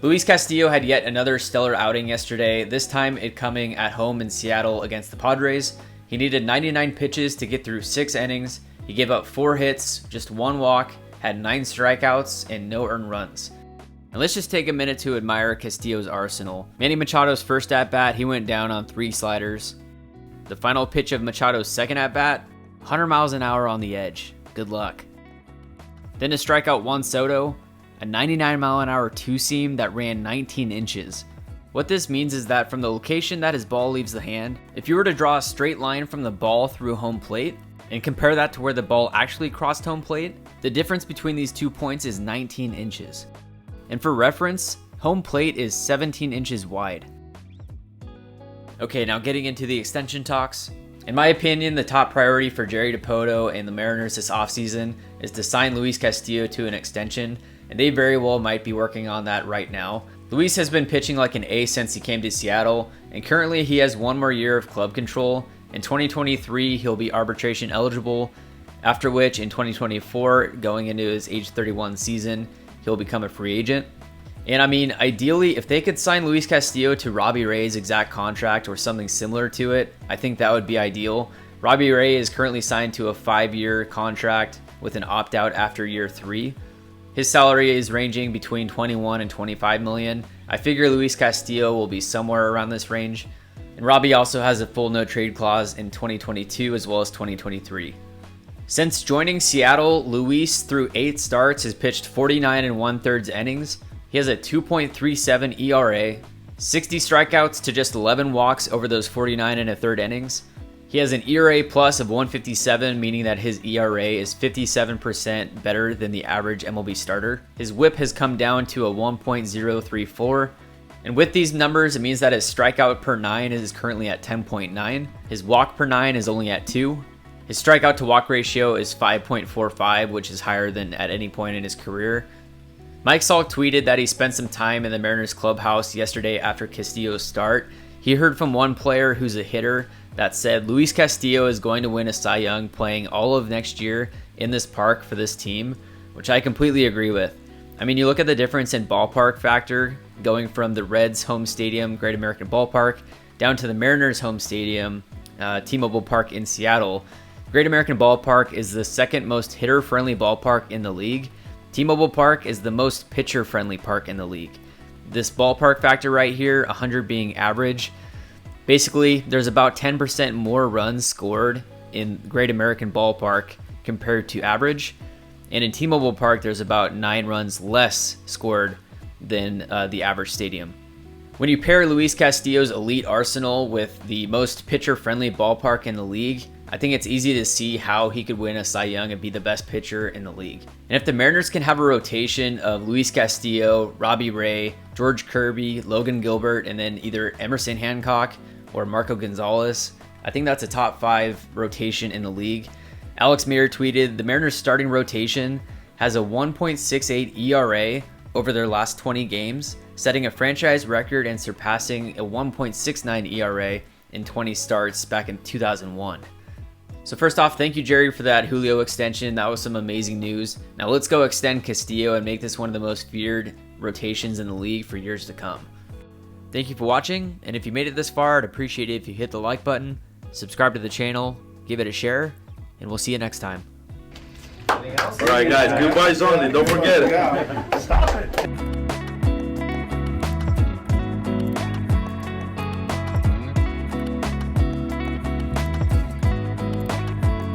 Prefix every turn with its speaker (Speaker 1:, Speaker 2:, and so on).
Speaker 1: Luis Castillo had yet another stellar outing yesterday, this time it coming at home in Seattle against the Padres. He needed 99 pitches to get through 6 innings. He gave up 4 hits, just 1 walk, had 9 strikeouts, and no earned runs. And let's just take a minute to admire Castillo's arsenal. Manny Machado's first at-bat, he went down on 3 sliders. The final pitch of Machado's second at-bat, 100 miles an hour on the edge. Good luck. Then to strike out Juan Soto, a 99-mile-an-hour two-seam that ran 19 inches. What this means is that from the location that his ball leaves the hand, if you were to draw a straight line from the ball through home plate and compare that to where the ball actually crossed home plate, the difference between these 2 points is 19 inches. And for reference, home plate is 17 inches wide. Okay, now getting into the extension talks. In my opinion, the top priority for Jerry Dipoto and the Mariners this offseason is to sign Luis Castillo to an extension, and they very well might be working on that right now. Luis has been pitching like an ace since he came to Seattle, and currently he has 1 more year of club control. In 2023, he'll be arbitration eligible, after which in 2024, going into his age 31 season, he'll become a free agent. And I mean, ideally, if they could sign Luis Castillo to Robbie Ray's exact contract or something similar to it, I think that would be ideal. Robbie Ray is currently signed to a 5-year contract with an opt-out after year 3. His salary is ranging between 21 and 25 million. I figure Luis Castillo will be somewhere around this range. And Robbie also has a full no trade clause in 2022 as well as 2023. Since joining Seattle, Luis through 8 starts has pitched 49 1/3 innings. He has a 2.37 ERA, 60 strikeouts to just 11 walks over those 49 1/3 innings. He has an ERA plus of 157, meaning that his ERA is 57% better than the average MLB starter. His WHIP has come down to a 1.034. And with these numbers, it means that his strikeout per 9 is currently at 10.9. His walk per 9 is only at 2. His strikeout to walk ratio is 5.45, which is higher than at any point in his career. Mike Salk tweeted that he spent some time in the Mariners clubhouse yesterday after Castillo's start. He heard from one player who's a hitter that said Luis Castillo is going to win a Cy Young playing all of next year in this park for this team, which I completely agree with. I mean, you look at the difference in ballpark factor going from the Reds' home stadium, Great American Ballpark, down to the Mariners' home stadium, T-Mobile Park in Seattle. Great American Ballpark is the second most hitter-friendly ballpark in the league. T-Mobile Park is the most pitcher-friendly park in the league. This ballpark factor right here, 100 being average, basically there's about 10% more runs scored in Great American Ballpark compared to average. And in T-Mobile Park, there's about 9 runs less scored than the average stadium. When you pair Luis Castillo's elite arsenal with the most pitcher-friendly ballpark in the league, I think it's easy to see how he could win a Cy Young and be the best pitcher in the league. And if the Mariners can have a rotation of Luis Castillo, Robbie Ray, George Kirby, Logan Gilbert, and then either Emerson Hancock or Marco Gonzalez, I think that's a top 5 rotation in the league. Alex Meyer tweeted, the Mariners starting rotation has a 1.68 ERA over their last 20 games, setting a franchise record and surpassing a 1.69 ERA in 20 starts back in 2001. So first off, thank you, Jerry, for that Julio extension. That was some amazing news. Now let's go extend Castillo and make this one of the most feared rotations in the league for years to come. Thank you for watching, and if you made it this far, I'd appreciate it if you hit the like button, subscribe to the channel, give it a share, and we'll see you next time.
Speaker 2: All right, guys, goodbyes only. Don't forget it.
Speaker 3: Stop it.